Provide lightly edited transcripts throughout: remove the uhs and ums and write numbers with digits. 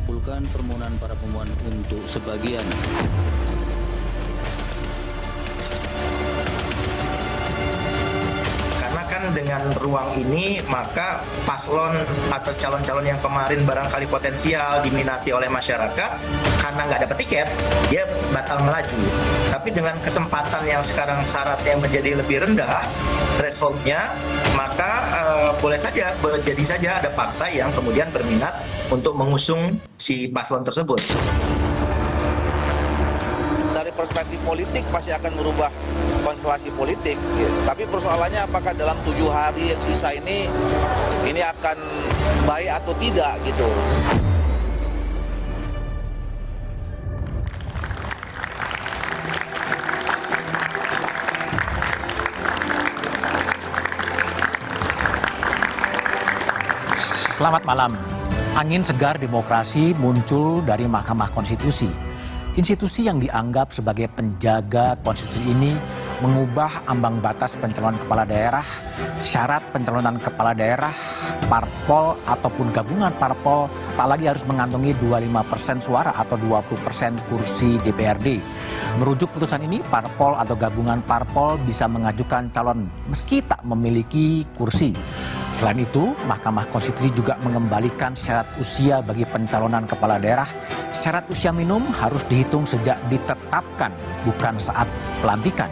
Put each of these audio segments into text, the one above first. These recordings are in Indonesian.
mengabulkan permohonan para pemohon untuk sebagian. Karena kan dengan ruang ini maka paslon atau calon-calon yang kemarin barangkali potensial diminati oleh masyarakat karena nggak dapat tiket, dia batal melaju. Tapi dengan kesempatan yang sekarang syaratnya menjadi lebih rendah thresholdnya, maka jadi saja ada partai yang kemudian berminat untuk mengusung si paslon tersebut. Dari perspektif politik pasti akan merubah konstelasi politik. Tapi persoalannya apakah dalam 7 hari yang sisa ini akan baik atau tidak gitu. Selamat malam. Angin segar demokrasi muncul dari Mahkamah Konstitusi. Institusi yang dianggap sebagai penjaga konstitusi ini mengubah ambang batas pencalonan kepala daerah, syarat pencalonan kepala daerah, parpol ataupun gabungan parpol tak lagi harus mengantongi 25% suara atau 20% kursi DPRD. Merujuk putusan ini, parpol atau gabungan parpol bisa mengajukan calon meski tak memiliki kursi. Selain itu, Mahkamah Konstitusi juga mengembalikan syarat usia bagi pencalonan kepala daerah. Syarat usia minimum harus dihitung sejak ditetapkan, bukan saat pelantikan.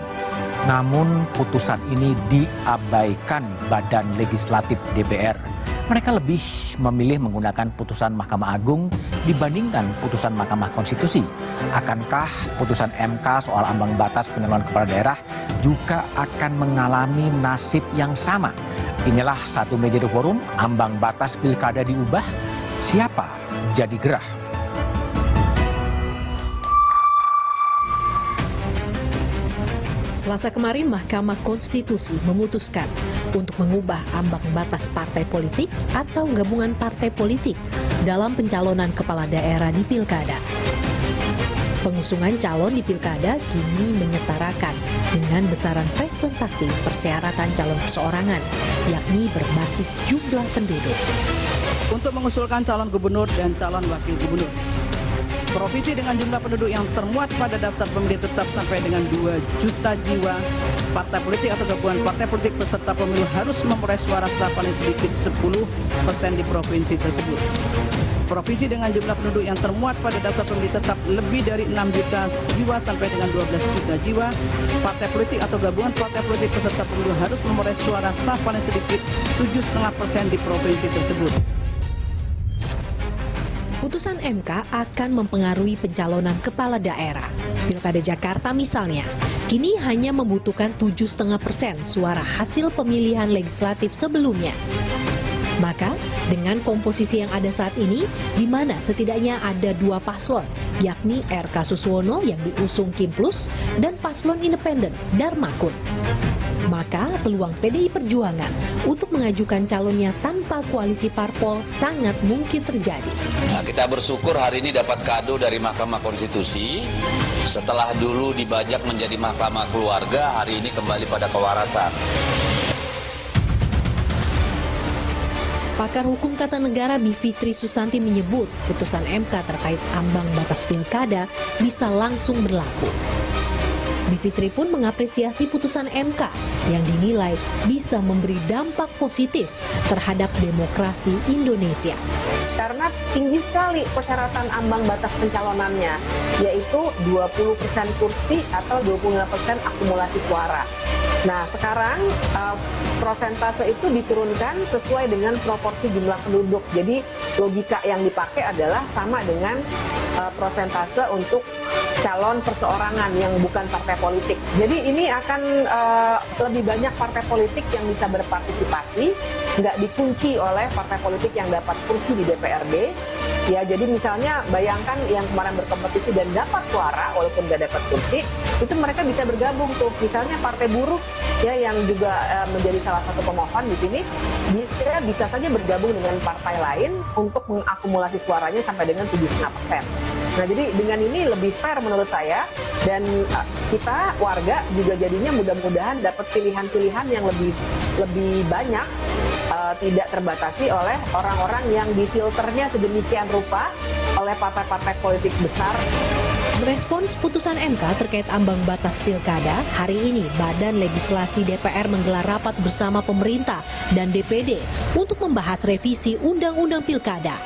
Namun putusan ini diabaikan Badan Legislatif DPR. Mereka lebih memilih menggunakan putusan Mahkamah Agung dibandingkan putusan Mahkamah Konstitusi. Akankah putusan MK soal ambang batas pencalonan kepala daerah juga akan mengalami nasib yang sama? Inilah Satu Meja The Forum, ambang batas pilkada diubah, siapa jadi gerah? Selasa kemarin, Mahkamah Konstitusi memutuskan untuk mengubah ambang batas partai politik atau gabungan partai politik dalam pencalonan kepala daerah di pilkada. Pengusungan calon di pilkada kini menyetarakan dengan besaran presentasi persyaratan calon perseorangan, yakni berbasis jumlah penduduk. Untuk mengusulkan calon gubernur dan calon wakil gubernur, provinsi dengan jumlah penduduk yang termuat pada daftar pemilih tetap sampai dengan 2 juta jiwa, partai politik atau gabungan partai politik peserta pemilu harus memperoleh suara sah paling sedikit 10% di provinsi tersebut. Provinsi dengan jumlah penduduk yang termuat pada daftar pemilih tetap lebih dari 6 juta jiwa sampai dengan 12 juta jiwa, partai politik atau gabungan partai politik peserta pemilu harus memperoleh suara sah paling sedikit 7,5% di provinsi tersebut. Putusan MK akan mempengaruhi pencalonan kepala daerah. Pilkada Jakarta misalnya, kini hanya membutuhkan 7,5% suara hasil pemilihan legislatif sebelumnya. Maka, dengan komposisi yang ada saat ini, di mana setidaknya ada 2 paslon, yakni R.K. Suswono yang diusung Kim Plus dan paslon independen Darmakun. Maka peluang PDI Perjuangan untuk mengajukan calonnya tanpa koalisi parpol sangat mungkin terjadi. Nah, kita bersyukur hari ini dapat kado dari Mahkamah Konstitusi. Setelah dulu dibajak menjadi Mahkamah Keluarga, hari ini kembali pada kewarasan. Pakar Hukum Tata Negara Bivitri Susanti menyebut putusan MK terkait ambang batas pilkada bisa langsung berlaku. Bivitri pun mengapresiasi putusan MK yang dinilai bisa memberi dampak positif terhadap demokrasi Indonesia. Karena tinggi sekali persyaratan ambang batas pencalonannya, yaitu 20% kursi atau 25% akumulasi suara. Nah, sekarang prosentase itu diturunkan sesuai dengan proporsi jumlah penduduk. Jadi logika yang dipakai adalah sama dengan prosentase untuk calon perseorangan yang bukan partai politik. Jadi ini akan lebih banyak partai politik yang bisa berpartisipasi, nggak dikunci oleh partai politik yang dapat kursi di DPRD. Ya, jadi misalnya bayangkan yang kemarin berkompetisi dan dapat suara walaupun nggak dapat kursi, itu mereka bisa bergabung tuh. Misalnya Partai Buruh ya yang juga menjadi salah satu pemohon di sini, dia bisa saja bergabung dengan partai lain untuk mengakumulasi suaranya sampai dengan 7,5%. Nah, jadi dengan ini lebih fair menurut saya, dan kita warga juga jadinya mudah-mudahan dapat pilihan-pilihan yang lebih banyak tidak terbatasi oleh orang-orang yang difilternya sedemikian rupa oleh partai-partai politik besar. Merespons putusan MK terkait ambang batas pilkada, hari ini Badan Legislasi DPR menggelar rapat bersama pemerintah dan DPD untuk membahas revisi Undang-Undang Pilkada.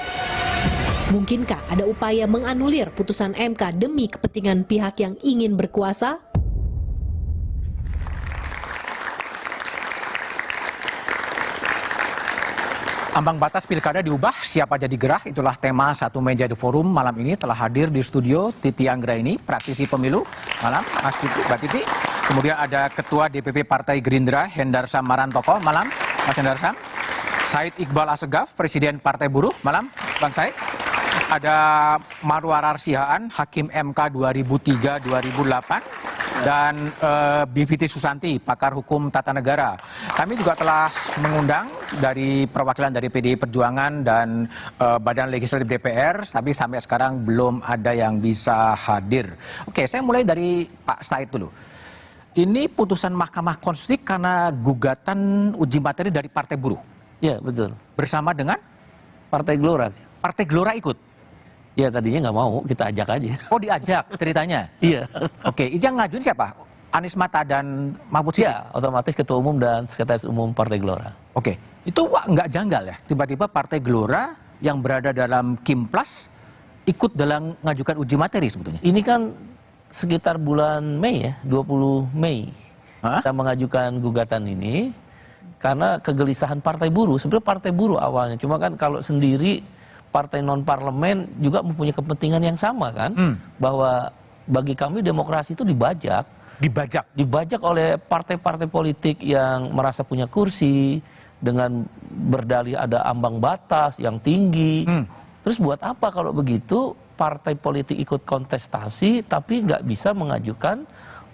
Mungkinkah ada upaya menganulir putusan MK demi kepentingan pihak yang ingin berkuasa? Ambang batas pilkada diubah, siapa jadi gerah, itulah tema Satu Meja The Forum malam ini. Telah hadir di studio Titi Anggraini, praktisi pemilu. Malam, Mas Titi, Mbak Titi. Kemudian ada Ketua DPP Partai Gerindra, Hendarsam Marantoko. Malam, Mas Hendarsam. Said Iqbal Assegaf, Presiden Partai Buruh. Malam, Bang Said. Ada Marwarar Sihaan, Hakim MK 2003-2008. Dan Bivitri Susanti, pakar hukum tata negara. Kami juga telah mengundang dari perwakilan dari PDI Perjuangan dan Badan Legislatif DPR, tapi sampai sekarang belum ada yang bisa hadir. Oke, saya mulai dari Pak Said dulu. Ini putusan Mahkamah Konstitusi karena gugatan uji materi dari Partai Buruh. Iya, betul. Bersama dengan Partai Gelora. Partai Gelora ikut? Ya tadinya nggak mau, kita ajak aja. Oh, diajak ceritanya? Iya. Oke, itu yang ngajuin siapa? Anies Mata dan Mahfud Siddiq? Iya, otomatis Ketua Umum dan Sekretaris Umum Partai Gelora. Oke, itu nggak janggal ya? Tiba-tiba Partai Gelora yang berada dalam Kimplas ikut dalam mengajukan uji materi sebetulnya? Ini kan sekitar bulan Mei ya, 20 Mei. Kita mengajukan gugatan ini karena kegelisahan Partai Buruh. Sebenarnya Partai Buruh awalnya, cuma kan kalau sendiri partai non-parlemen juga mempunyai kepentingan yang sama kan, bahwa bagi kami demokrasi itu dibajak oleh partai-partai politik yang merasa punya kursi dengan berdalih ada ambang batas yang tinggi. Terus buat apa kalau begitu partai politik ikut kontestasi tapi nggak bisa mengajukan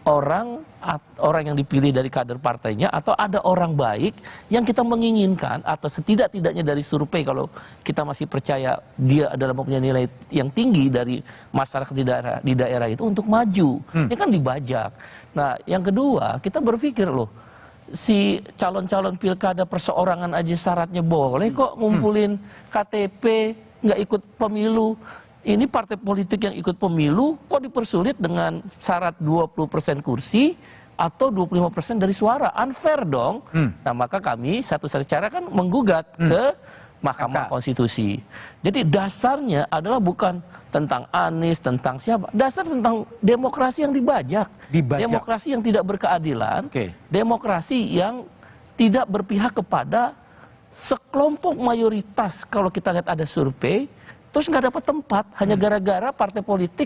orang yang dipilih dari kader partainya, atau ada orang baik yang kita menginginkan, atau setidak-tidaknya dari survei kalau kita masih percaya dia adalah mempunyai nilai yang tinggi dari masyarakat di daerah itu untuk maju. Ini kan dibajak. Nah, yang kedua, kita berpikir loh, si calon-calon pilkada perseorangan aja syaratnya boleh kok ngumpulin KTP, nggak ikut pemilu. Ini partai politik yang ikut pemilu kok dipersulit dengan syarat 20% kursi atau 25% dari suara. Unfair dong. Nah, maka kami satu cara kan menggugat ke Mahkamah Konstitusi. Jadi dasarnya adalah bukan tentang Anies, tentang siapa. Dasar tentang demokrasi yang dibajak. Demokrasi yang tidak berkeadilan. Demokrasi yang tidak berpihak kepada sekelompok mayoritas. Kalau kita lihat ada survei, terus nggak dapat tempat hanya gara-gara partai politik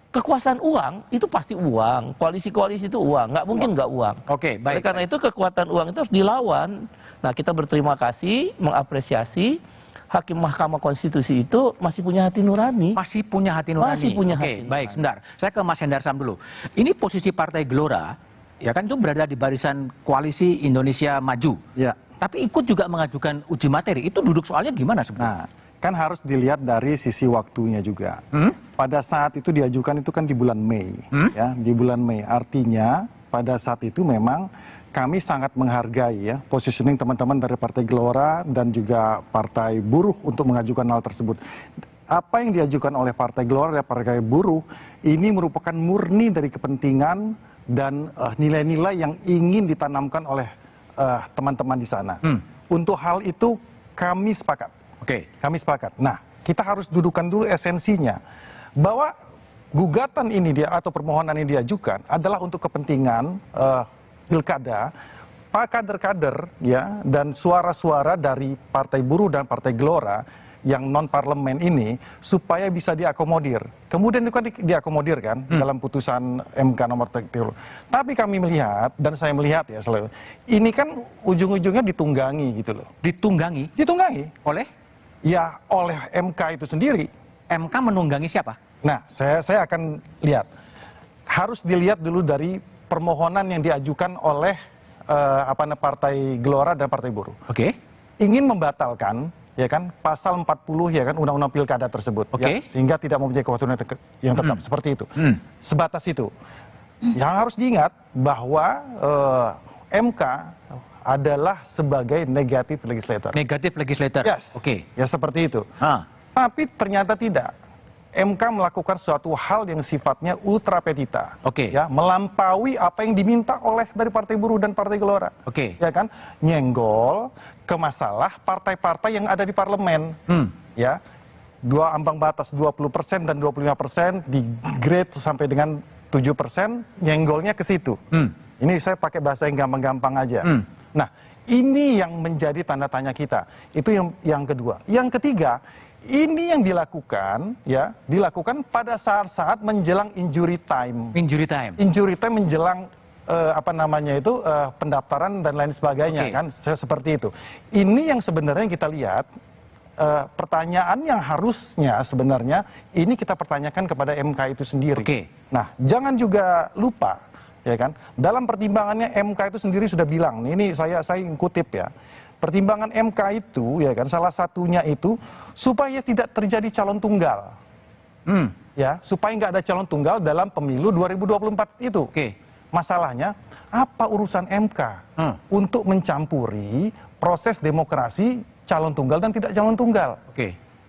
kekuasaan uang, itu pasti uang, koalisi-koalisi itu uang, nggak mungkin nggak uang. Oke, baik. Oleh karena itu kekuatan uang itu harus dilawan. Nah, kita berterima kasih, mengapresiasi Hakim Mahkamah Konstitusi itu masih punya hati nurani. Masih punya hati nurani. Masih punya hati nurani. Baik, sebentar. Saya ke Mas Hendarsam dulu. Ini posisi Partai Gelora, ya kan itu berada di barisan Koalisi Indonesia Maju. Ya. Tapi ikut juga mengajukan uji materi. Itu duduk soalnya gimana sebenarnya? Nah, kan harus dilihat dari sisi waktunya juga. Pada saat itu diajukan itu kan di bulan Mei, ya, di bulan Mei. Artinya pada saat itu memang kami sangat menghargai ya positioning teman-teman dari Partai Gelora dan juga Partai Buruh untuk mengajukan hal tersebut. Apa yang diajukan oleh Partai Gelora dan Partai Buruh ini merupakan murni dari kepentingan dan nilai-nilai yang ingin ditanamkan oleh teman-teman di sana. Untuk hal itu kami sepakat. Kami sepakat. Nah, kita harus dudukan dulu esensinya bahwa gugatan ini atau permohonan ini diajukan adalah untuk kepentingan pilkada, kader-kader ya dan suara-suara dari Partai Buruh dan Partai Gelora yang non parlemen ini supaya bisa diakomodir. Kemudian itu kan diakomodir kan dalam putusan MK nomor 30. Tapi kami melihat dan saya melihat ya selalu ini kan ujung-ujungnya ditunggangi gitu loh. Ditunggangi? Ditunggangi. Oleh? Ya oleh MK itu sendiri. MK menunggangi siapa? Nah, saya akan lihat. Harus dilihat dulu dari permohonan yang diajukan oleh Partai Gelora dan Partai Buruh. Ingin membatalkan ya kan pasal 40 ya kan undang-undang pilkada tersebut ya, sehingga tidak mempunyai kekuatan yang tetap seperti itu. Sebatas itu. Yang harus diingat bahwa MK adalah sebagai negatif legislator. Negatif legislator. Yes. Oke. Ya seperti itu. Tapi ternyata tidak. MK melakukan suatu hal yang sifatnya ultra petita. Oke. Ya, melampaui apa yang diminta oleh dari Partai Buruh dan Partai Gelora. Oke. Ya kan? Nyenggol ke masalah partai-partai yang ada di parlemen. Ya. Dua ambang batas 20% dan 25% di grade sampai dengan 7%, nyenggolnya ke situ. Ini saya pakai bahasa yang gampang-gampang aja. Nah, ini yang menjadi tanda tanya kita. Itu yang kedua. Yang ketiga, ini yang dilakukan pada saat-saat menjelang injury time. Injury time. Injury time menjelang pendaftaran dan lain sebagainya, kan seperti itu. Ini yang sebenarnya kita lihat. Pertanyaan yang harusnya sebenarnya ini kita pertanyakan kepada MK itu sendiri. Nah, jangan juga lupa, ya kan? Dalam pertimbangannya MK itu sendiri sudah bilang, ini saya kutip ya. Pertimbangan MK itu, ya kan, salah satunya itu supaya tidak terjadi calon tunggal, ya, supaya nggak ada calon tunggal dalam pemilu 2024 itu. Masalahnya apa urusan MK untuk mencampuri proses demokrasi calon tunggal dan tidak calon tunggal?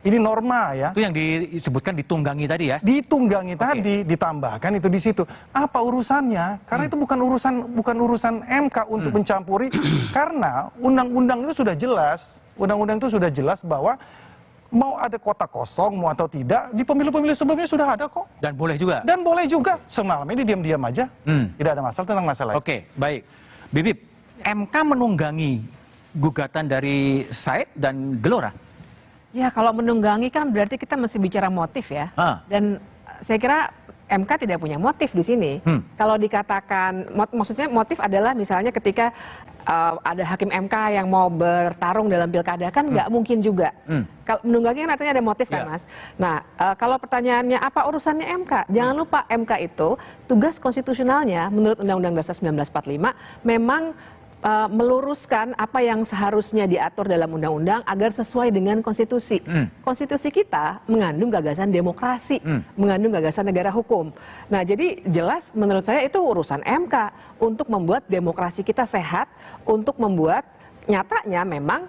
Ini norma ya. Itu yang disebutkan ditunggangi tadi ya? Ditunggangi tadi, ditambahkan itu di situ. Apa urusannya? Karena itu bukan urusan MK untuk mencampuri, karena undang-undang itu sudah jelas. Undang-undang itu sudah jelas bahwa mau ada kota kosong, mau atau tidak, di pemilu-pemilu sebelumnya sudah ada kok. Dan boleh juga? Dan boleh juga. Semalam ini diam-diam aja. Tidak ada masalah tentang masalah. Oke, baik. Bibip, MK menunggangi gugatan dari Said dan Gelora? Ya, kalau menunggangi kan berarti kita mesti bicara motif ya. Dan saya kira MK tidak punya motif di sini. Kalau dikatakan, maksudnya motif adalah misalnya ketika ada hakim MK yang mau bertarung dalam pilkada, kan nggak mungkin juga. Kalau menunggangi kan artinya ada motif kan, Mas. Nah, kalau pertanyaannya apa urusannya MK? Jangan lupa MK itu tugas konstitusionalnya menurut Undang-Undang Dasar 1945 memang meluruskan apa yang seharusnya diatur dalam undang-undang agar sesuai dengan konstitusi. Konstitusi kita mengandung gagasan demokrasi, mengandung gagasan negara hukum. Nah, jadi jelas menurut saya itu urusan MK untuk membuat demokrasi kita sehat, untuk membuat nyatanya memang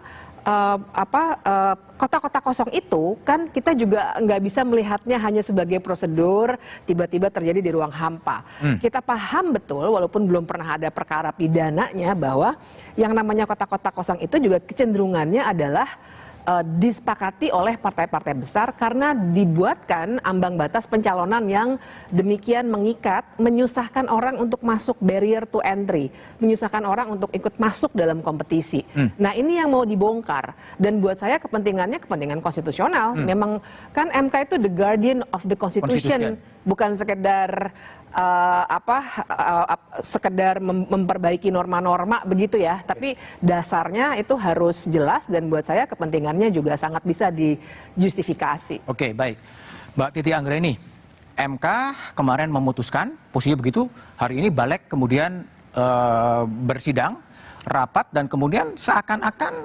kota-kota kosong itu kan kita juga nggak bisa melihatnya hanya sebagai prosedur tiba-tiba terjadi di ruang hampa. Kita paham betul walaupun belum pernah ada perkara pidananya bahwa yang namanya kota-kota kosong itu juga kecenderungannya adalah disepakati oleh partai-partai besar karena dibuatkan ambang batas pencalonan yang demikian mengikat, menyusahkan orang untuk masuk barrier to entry, menyusahkan orang untuk ikut masuk dalam kompetisi. Nah, ini yang mau dibongkar dan buat saya kepentingannya kepentingan konstitusional. Memang kan MK itu the guardian of the constitution. Bukan sekedar sekedar memperbaiki norma-norma begitu ya, tapi dasarnya itu harus jelas dan buat saya kepentingannya juga sangat bisa dijustifikasi. Oke, baik. Mbak Titi Anggreni, MK kemarin memutuskan posisinya begitu, hari ini balik kemudian bersidang, rapat dan kemudian seakan-akan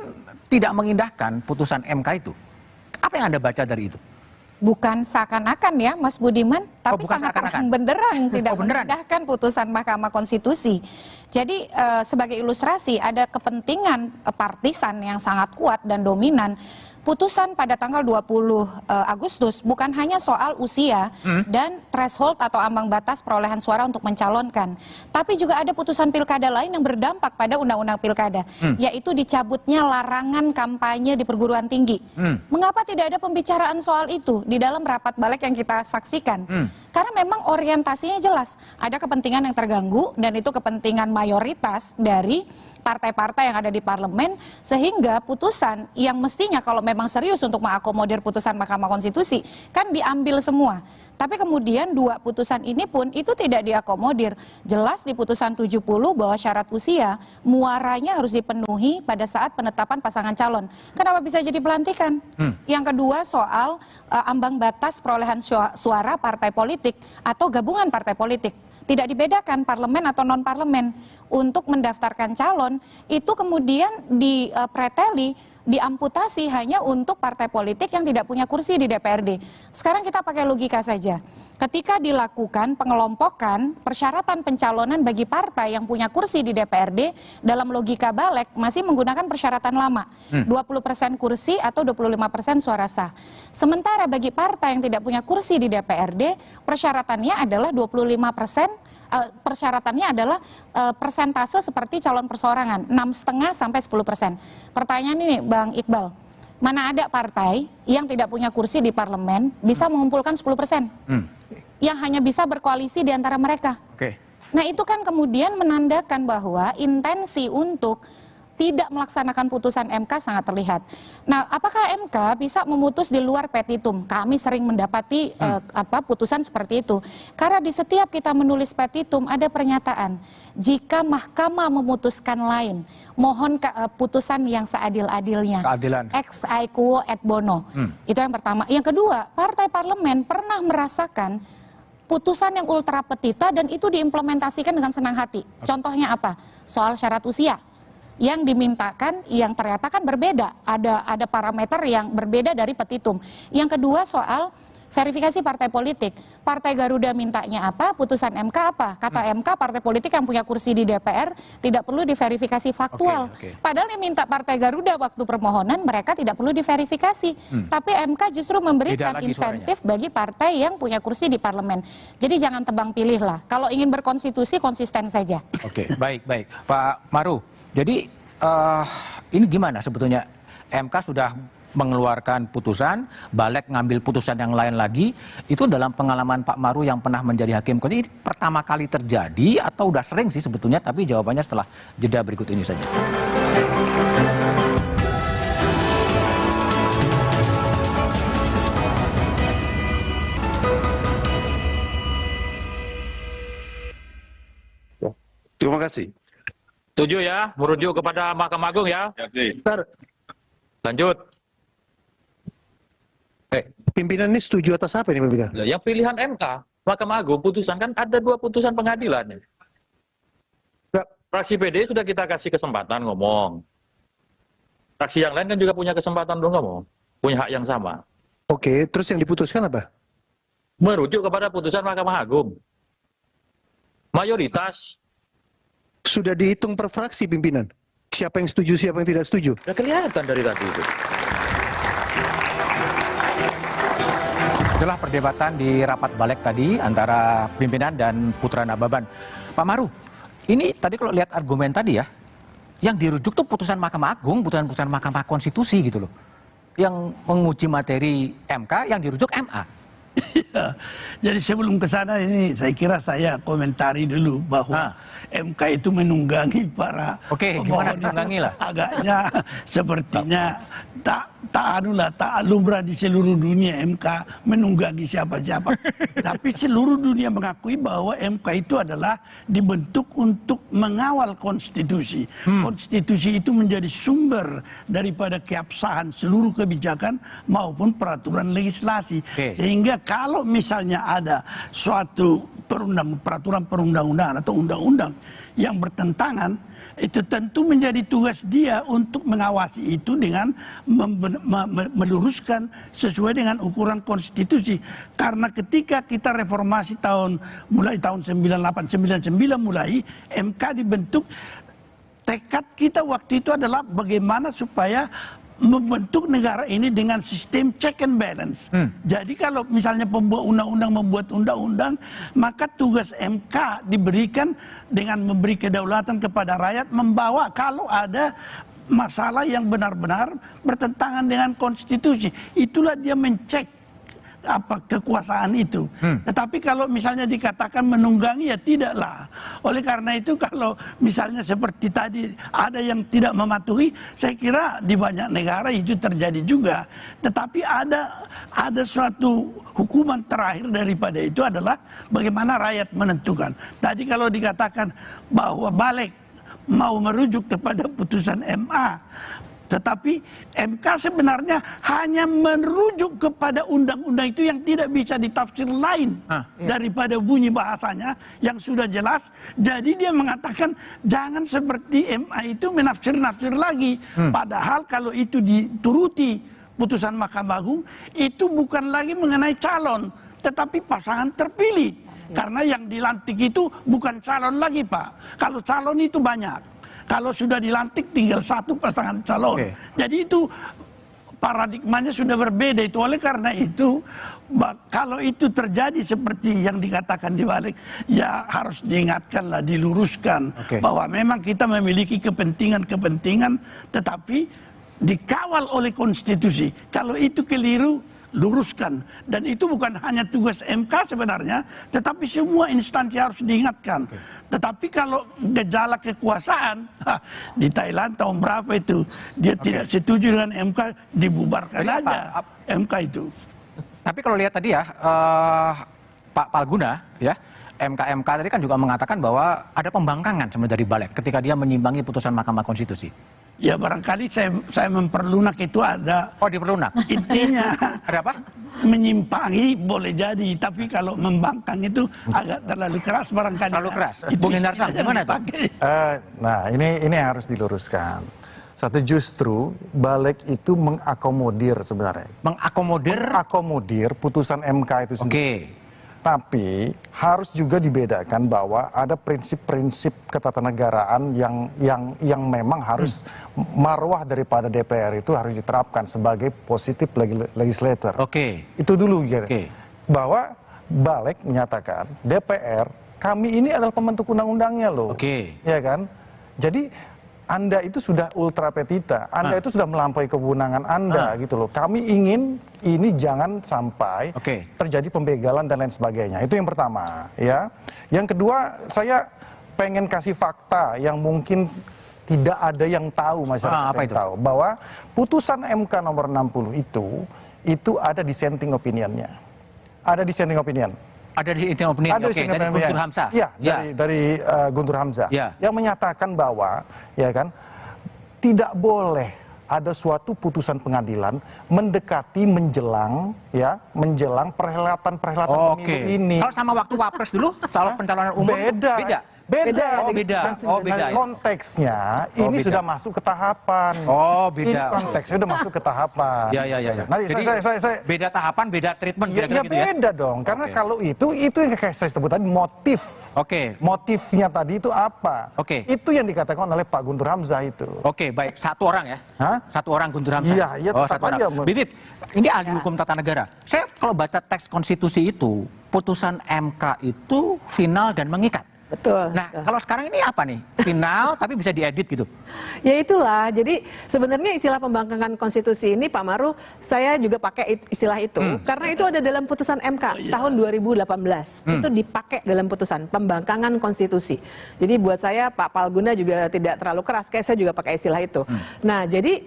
tidak mengindahkan putusan MK itu. Apa yang Anda baca dari itu? Bukan seakan-akan ya Mas Budiman, tapi sangat terang-benderang tidak mengindahkan putusan Mahkamah Konstitusi. Jadi sebagai ilustrasi ada kepentingan partisan yang sangat kuat dan dominan. Putusan pada tanggal 20 Agustus bukan hanya soal usia dan threshold atau ambang batas perolehan suara untuk mencalonkan, tapi juga ada putusan pilkada lain yang berdampak pada undang-undang pilkada, yaitu dicabutnya larangan kampanye di perguruan tinggi. Mengapa tidak ada pembicaraan soal itu di dalam rapat balik yang kita saksikan? Karena memang orientasinya jelas, ada kepentingan yang terganggu dan itu kepentingan mayoritas dari partai-partai yang ada di parlemen, sehingga putusan yang mestinya kalau memang serius untuk mengakomodir putusan Mahkamah Konstitusi kan diambil semua. Tapi kemudian dua putusan ini pun itu tidak diakomodir. Jelas di putusan 70 bahwa syarat usia muaranya harus dipenuhi pada saat penetapan pasangan calon. Kenapa bisa jadi pelantikan? Yang kedua soal ambang batas perolehan suara partai politik atau gabungan partai politik. Tidak dibedakan parlemen atau non-parlemen. Untuk mendaftarkan calon, itu kemudian dipreteli diamputasi hanya untuk partai politik yang tidak punya kursi di DPRD. Sekarang kita pakai logika saja. Ketika dilakukan pengelompokan persyaratan pencalonan bagi partai yang punya kursi di DPRD, dalam logika balik masih menggunakan persyaratan lama, 20% kursi atau 25% suara sah. Sementara bagi partai yang tidak punya kursi di DPRD, persyaratannya adalah 25%. Persyaratannya adalah persentase seperti calon perseorangan, 6,5 sampai 10%. Pertanyaan ini, Bang Iqbal, mana ada partai yang tidak punya kursi di parlemen bisa mengumpulkan 10%? Yang hanya bisa berkoalisi di antara mereka. Nah, itu kan kemudian menandakan bahwa intensi untuk tidak melaksanakan putusan MK sangat terlihat. Nah, apakah MK bisa memutus di luar petitum? Kami sering mendapati putusan seperti itu. Karena di setiap kita menulis petitum ada pernyataan, jika mahkamah memutuskan lain, mohon putusan yang seadil-adilnya. Keadilan. Ex aequo et bono. Itu yang pertama. Yang kedua, partai parlemen pernah merasakan putusan yang ultra petita dan itu diimplementasikan dengan senang hati. Contohnya apa? Soal syarat usia. Yang dimintakan yang ternyata kan berbeda, ada parameter yang berbeda dari petitum. Yang kedua soal verifikasi partai politik. Partai Garuda mintanya apa, putusan MK apa? Kata MK partai politik yang punya kursi di DPR tidak perlu diverifikasi faktual. Padahal yang minta partai Garuda waktu permohonan mereka tidak perlu diverifikasi. Tapi MK justru memberikan insentif bagi partai yang punya kursi di parlemen. Jadi jangan tebang pilih lah. Kalau ingin berkonstitusi konsisten saja. Baik. Pak Maru. Jadi ini gimana sebetulnya MK sudah mengeluarkan putusan, balik ngambil putusan yang lain lagi, itu dalam pengalaman Pak Maru yang pernah menjadi hakim, ini pertama kali terjadi atau udah sering sih sebetulnya, tapi jawabannya setelah jeda berikut ini saja. Terima kasih. Setuju ya, merujuk kepada Mahkamah Agung ya. Lanjut. Pimpinan ini setuju atas apa ini pimpinan? Yang pilihan MK, Mahkamah Agung putusan kan ada 2 putusan pengadilan. Fraksi PD sudah kita kasih kesempatan ngomong. Fraksi yang lain kan juga punya kesempatan untuk ngomong, punya hak yang sama. Oke, terus yang diputuskan apa? Merujuk kepada putusan Mahkamah Agung. Mayoritas. Sudah dihitung per fraksi pimpinan. Siapa yang setuju, siapa yang tidak setuju? Sudah kelihatan dari tadi itu. Itulah perdebatan di rapat balik tadi antara pimpinan dan Putra Nababan. Pak Maru, ini tadi kalau lihat argumen tadi ya, yang dirujuk tuh putusan Mahkamah Agung, putusan Mahkamah Konstitusi gitu loh. Yang menguji materi MK, yang dirujuk MA. Ya, jadi sebelum ke sana ini saya kira saya komentari dulu bahwa MK itu menunggangi para gimana menunggangi lah? Agaknya sepertinya tak lumrah di seluruh dunia MK menunggangi siapa-siapa. Tapi seluruh dunia mengakui bahwa MK itu adalah dibentuk untuk mengawal konstitusi. Konstitusi itu menjadi sumber daripada keabsahan seluruh kebijakan maupun peraturan legislasi. Sehingga kalau misalnya ada suatu peraturan perundang-undangan atau undang-undang yang bertentangan, itu tentu menjadi tugas dia untuk mengawasi itu dengan meluruskan sesuai dengan ukuran konstitusi. Karena ketika kita reformasi mulai tahun 98, 99 mulai, MK dibentuk, tekad kita waktu itu adalah bagaimana supaya membentuk negara ini dengan sistem check and balance. Jadi kalau misalnya pembuat undang-undang membuat undang-undang, maka tugas MK diberikan dengan memberi kedaulatan kepada rakyat membawa kalau ada masalah yang benar-benar bertentangan dengan konstitusi. Itulah dia mencek kekuasaan itu. Tetapi kalau misalnya dikatakan menunggangi, ya tidaklah. Oleh karena itu kalau misalnya seperti tadi ada yang tidak mematuhi, saya kira di banyak negara itu terjadi juga. Tetapi ada suatu hukuman terakhir daripada itu adalah bagaimana rakyat menentukan. Tadi kalau dikatakan bahwa balik mau merujuk kepada putusan MA, Tetapi MK sebenarnya hanya merujuk kepada undang-undang itu yang tidak bisa ditafsir lain daripada bunyi bahasanya yang sudah jelas. Jadi dia mengatakan jangan seperti MA itu menafsir-nafsir lagi. Padahal kalau itu dituruti putusan Mahkamah Agung, itu bukan lagi mengenai calon, tetapi pasangan terpilih. Karena yang dilantik itu bukan calon lagi, Pak. Kalau calon itu banyak. Kalau sudah dilantik tinggal satu pasangan calon. Jadi itu paradigmanya sudah berbeda. Itu oleh karena itu kalau itu terjadi seperti yang dikatakan di balik, ya harus diingatkanlah, diluruskan bahwa memang kita memiliki kepentingan-kepentingan, tetapi dikawal oleh konstitusi. Kalau itu keliru, luruskan. Dan itu bukan hanya tugas MK sebenarnya, tetapi semua instansi harus diingatkan. Tetapi kalau gejala kekuasaan, di Thailand tahun berapa itu, dia tidak setuju dengan MK, dibubarkan aja MK itu. Tapi kalau lihat tadi ya, Pak Palguna, ya, MK tadi kan juga mengatakan bahwa ada pembangkangan sebenarnya dari balik ketika dia menyimpangi putusan Mahkamah Konstitusi. Ya barangkali saya memperlunak itu ada. Oh, diperlunak. Intinya ada apa? Menyimpangi boleh jadi, tapi kalau membangkang itu agak terlalu keras barangkali. Terlalu keras. Bung Hindarsam gimana tuh? Nah, ini harus diluruskan. Satu, justru balik itu mengakomodir sebenarnya. Mengakomodir putusan MK itu sendiri. Tapi harus juga dibedakan bahwa ada prinsip-prinsip ketatanegaraan yang memang harus marwah daripada DPR itu harus diterapkan sebagai positif legislator. Itu dulu ya. Bahwa balik menyatakan DPR, kami ini adalah pembentuk undang-undangnya loh. Ya kan? Jadi Anda itu sudah ultra petita, Anda itu sudah melampaui kewenangan Anda gitu loh. Kami ingin ini jangan sampai terjadi pembegalan dan lain sebagainya. Itu yang pertama, ya. Yang kedua, saya pengen kasih fakta yang mungkin tidak ada yang tahu, masyarakat yang tahu, bahwa putusan MK nomor 60 itu ada dissenting opinionnya. Ada dissenting opinion. Ada di opinion, dari Guntur Hamzah. Ya, dari Guntur Hamzah, yang menyatakan bahwa, ya kan, tidak boleh ada suatu putusan pengadilan mendekati menjelang perhelatan pemilu ini. Kalau sama waktu Wapres dulu, pencalonan umum beda. Dan konteksnya ini sudah masuk ke tahapan. Ini konteksnya sudah masuk ke tahapan. Nah, jadi saya beda tahapan, beda treatment. Ya beda dong. Karena kalau itu yang kayak saya sebut tadi motif. Motifnya tadi itu apa? Itu yang dikatakan oleh Pak Guntur Hamzah itu. Baik. Satu orang ya? Satu orang Guntur Hamzah? Iya, tetap aja. Bibip, ini ahli hukum tata negara. Saya kalau baca teks konstitusi itu, putusan MK itu final dan mengikat. Betul. Nah, kalau sekarang ini apa nih? Final tapi bisa diedit gitu? Ya itulah. Jadi sebenarnya istilah pembangkangan konstitusi ini, Pak Maru, saya juga pakai istilah itu. Karena itu ada dalam putusan MK tahun 2018. Itu dipakai dalam putusan pembangkangan konstitusi. Jadi buat saya Pak Palguna juga tidak terlalu keras. Kayak saya juga pakai istilah itu. Nah, jadi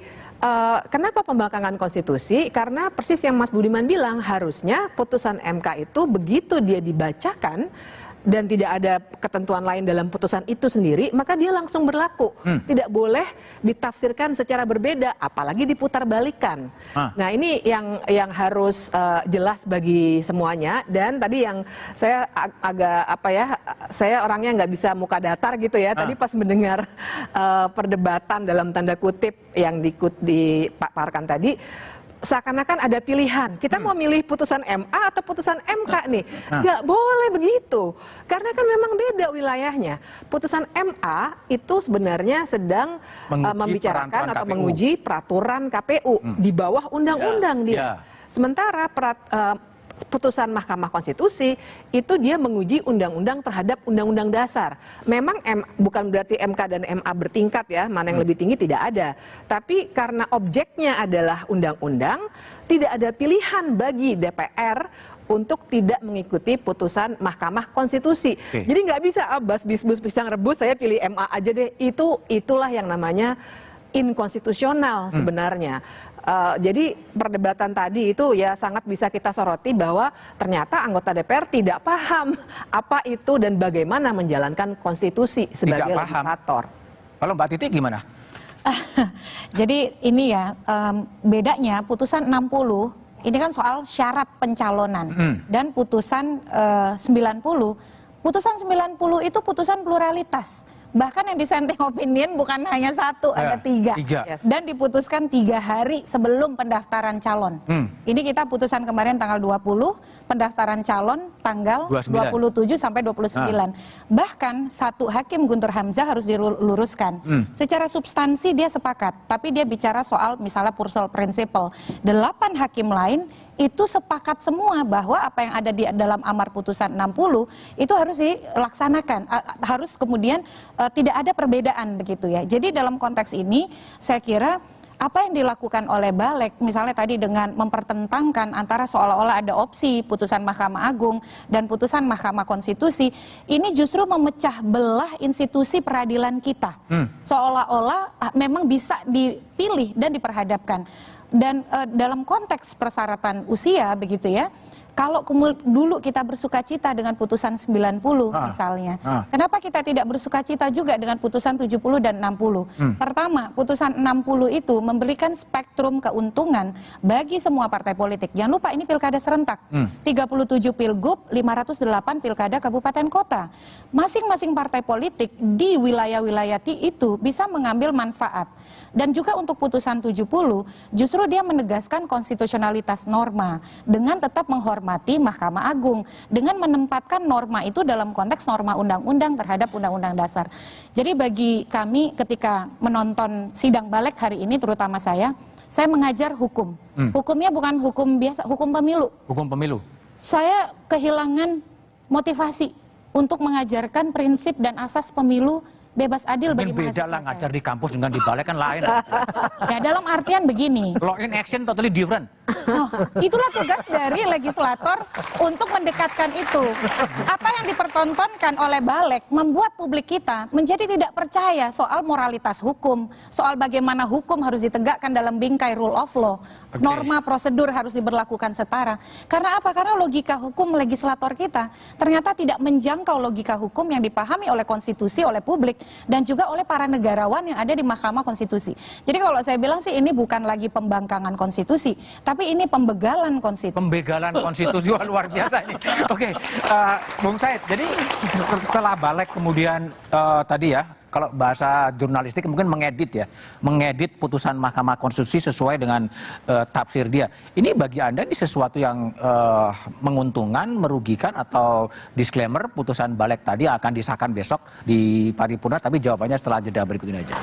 kenapa pembangkangan konstitusi? Karena persis yang Mas Budiman bilang, harusnya putusan MK itu begitu dia dibacakan dan tidak ada ketentuan lain dalam putusan itu sendiri, maka dia langsung berlaku. Tidak boleh ditafsirkan secara berbeda, apalagi diputarbalikkan. Nah, ini yang harus jelas bagi semuanya. Dan tadi yang saya agak saya orangnya nggak bisa muka datar gitu ya. Tadi pas mendengar perdebatan dalam tanda kutip yang dipaparkan tadi, seakan-akan ada pilihan. Kita mau milih putusan MA atau putusan MK nih. Nggak boleh begitu. Karena kan memang beda wilayahnya. Putusan MA itu sebenarnya sedang membicarakan atau menguji peraturan KPU. Di bawah undang-undang dia. Sementara putusan Mahkamah Konstitusi itu dia menguji undang-undang terhadap undang-undang dasar. Memang bukan berarti MK dan MA bertingkat ya, mana yang lebih tinggi tidak ada. Tapi karena objeknya adalah undang-undang, tidak ada pilihan bagi DPR untuk tidak mengikuti putusan Mahkamah Konstitusi. Jadi nggak bisa bis pisang rebus, saya pilih MA aja deh. Itulah yang namanya inkonstitusional sebenarnya. Jadi perdebatan tadi itu ya sangat bisa kita soroti bahwa ternyata anggota DPR tidak paham apa itu dan bagaimana menjalankan konstitusi sebagai legislator. Kalau Mbak Titi gimana? Jadi ini ya, bedanya putusan 60, ini kan soal syarat pencalonan. Dan putusan 90, putusan 90 itu putusan pluralitas. Bahkan yang dissenting opinion bukan hanya satu, ada 3. Dan diputuskan 3 hari sebelum pendaftaran calon. Ini kita putusan kemarin tanggal 20, pendaftaran calon tanggal 27 sampai 29. Bahkan satu hakim Guntur Hamzah harus diluruskan. Secara substansi dia sepakat, tapi dia bicara soal misalnya Purcell Principle. 8 hakim lain itu sepakat semua bahwa apa yang ada di dalam amar putusan 60 itu harus dilaksanakan, harus kemudian tidak ada perbedaan begitu ya. Jadi dalam konteks ini saya kira apa yang dilakukan oleh Balik misalnya tadi dengan mempertentangkan antara seolah-olah ada opsi putusan Mahkamah Agung dan putusan Mahkamah Konstitusi, ini justru memecah belah institusi peradilan kita. Seolah-olah memang bisa dipilih dan diperhadapkan. Dan dalam konteks persyaratan usia begitu ya, kalau dulu kita bersukacita dengan putusan 90 misalnya, kenapa kita tidak bersukacita juga dengan putusan 70 dan 60? Pertama, putusan 60 itu memberikan spektrum keuntungan bagi semua partai politik. Jangan lupa ini pilkada serentak, 37 pilgub, 508 pilkada kabupaten kota. Masing-masing partai politik di wilayah-wilayah itu bisa mengambil manfaat. Dan juga untuk putusan 70, justru dia menegaskan konstitusionalitas norma dengan tetap menghormati Mahkamah Agung, dengan menempatkan norma itu dalam konteks norma undang-undang terhadap undang-undang dasar. Jadi bagi kami ketika menonton sidang Balik hari ini, terutama saya mengajar hukum. Hukumnya bukan hukum biasa, hukum pemilu. Hukum pemilu. Saya kehilangan motivasi untuk mengajarkan prinsip dan asas pemilu bebas adil bagi mahasiswa. Mungkin beda lah ngajar di kampus dengan di Balik kan lain. Ya dalam artian begini. Law in action totally different. Itulah tugas dari legislator untuk mendekatkan itu. Apa yang dipertontonkan oleh Balik membuat publik kita menjadi tidak percaya soal moralitas hukum, soal bagaimana hukum harus ditegakkan dalam bingkai rule of law. Norma prosedur harus diberlakukan setara. Karena apa? Karena logika hukum legislator kita ternyata tidak menjangkau logika hukum yang dipahami oleh konstitusi, oleh publik, dan juga oleh para negarawan yang ada di Mahkamah Konstitusi. Jadi kalau saya bilang sih ini bukan lagi pembangkangan konstitusi, tapi ini pembegalan konstitusi. Pembegalan konstitusi, wah, luar biasa ini. Oke, Bung Said, jadi setelah Balik kemudian tadi ya, kalau bahasa jurnalistik mungkin mengedit putusan Mahkamah Konstitusi sesuai dengan tafsir dia. Ini bagi Anda ini sesuatu yang menguntungkan, merugikan, atau disclaimer putusan Balik tadi akan disahkan besok di paripurna, tapi jawabannya setelah jeda berikut ini aja.